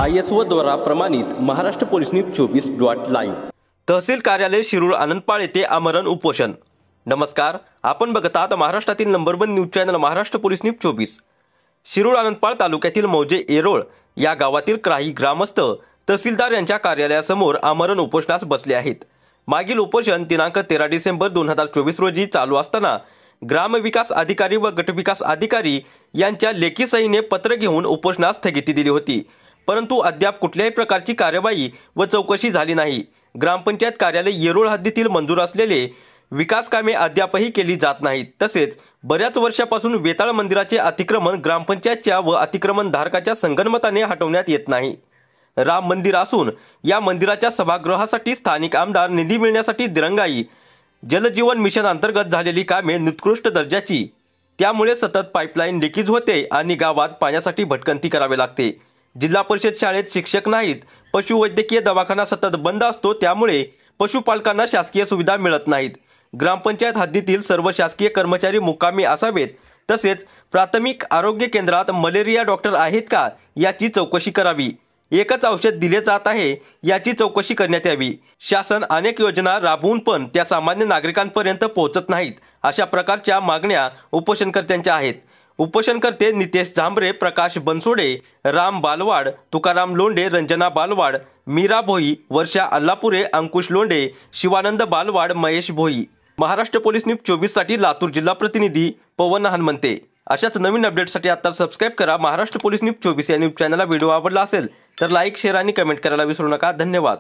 ISO द्वारा प्रमाणित Maharashtra police news 24.live। तहसील कार्यालय शिरूर आनंदपाळ येथे आमरण उपोषण। नमस्कार, आपण बघत आहात महाराष्ट्रातील number 1 news channel Maharashtra police news 24। Shirur Anandpal तालुक्यातील मौजे येरोळ या गावातील काही ग्रामस्थ तहसीलदार यांच्या कार्यालयासमोर आमरण उपोषणास बसले आहेत। मागील उपोषण दिनांक 13 डिसेंबर 2024 रोजी चालू असताना ग्रामविकास अधिकारी व गटविकास अधिकारी यांच्या लेखी सहीने पत्र घेऊन उपोषणास स्थगिती दिली होती, परंतु अद्याप कुठल्याही प्रकारची कार्यवाही व चौकशी झाली नाही। ग्रामपंचायत कार्यालय येरोळ हद्दीतील मंजूर असलेले विकास कामे अद्यापही केली जात नाहीत। तसेच बऱ्याच वर्षापासून वेताळ मंदिराचे अतिक्रमण ग्रामपंचायतच्या व अतिक्रमण धारकाच्या संगनमताने हटवण्यात येत नाही। राम मंदिर असून या मंदिराच्या सभागृहासाठी स्थानिक आमदार निधी मिळण्यासाठी दिरंगाई, जलजीवन मिशन अंतर्गत झालेली कामे निकृष्ट दर्जाची, त्यामुळे सतत पाईपलाईन लीकेज होते आणि गावात पाण्यासाठी भटकंती करावी लागते। जिल्हा परिषद शाळेत शिक्षक नाहीत, पशुवैद्यकीय दवाखाना सतत बंद असतो, त्यामुळे पशुपालकांना शासकीय सुविधा मिळत नाहीत। ग्रामपंचायत हद्दीतील सर्व शासकीय कर्मचारी मुकामी असावेत। तसेच प्राथमिक आरोग्य केंद्रात मलेरिया डॉक्टर आहेत का याची चौकशी करावी। एकच औषध दिले जात आहे याची चौकशी करण्यात यावी। शासन अनेक योजना राबवून पण त्या सामान्य नागरिकांपर्यंत पोहोचत नाहीत। अशा प्रकारच्या मागण्या उपोषणकर्त्यांच्या आहेत। उपोषणकर्ते नितेश झांबरे, प्रकाश बनसोडे, राम बालवाड, तुकाराम लोंढे, रंजना बालवाड, मीरा भोई, वर्षा अल्लापुरे, अंकुश लोंढे, शिवानंद बालवाड, महेश भोई। महाराष्ट्र पोलीस न्यूज 24 साठी लातूर जिल्हा प्रतिनिधी पवन हनुमंते। अशाच नवीन अपडेटसाठी आता सबस्क्राइब करा महाराष्ट्र पोलीस न्यूज 24 या न्यूज चॅनलला। व्हिडिओ आवडला असेल तर लाईक, शेअर आणि कमेंट करायला विसरू नका। धन्यवाद।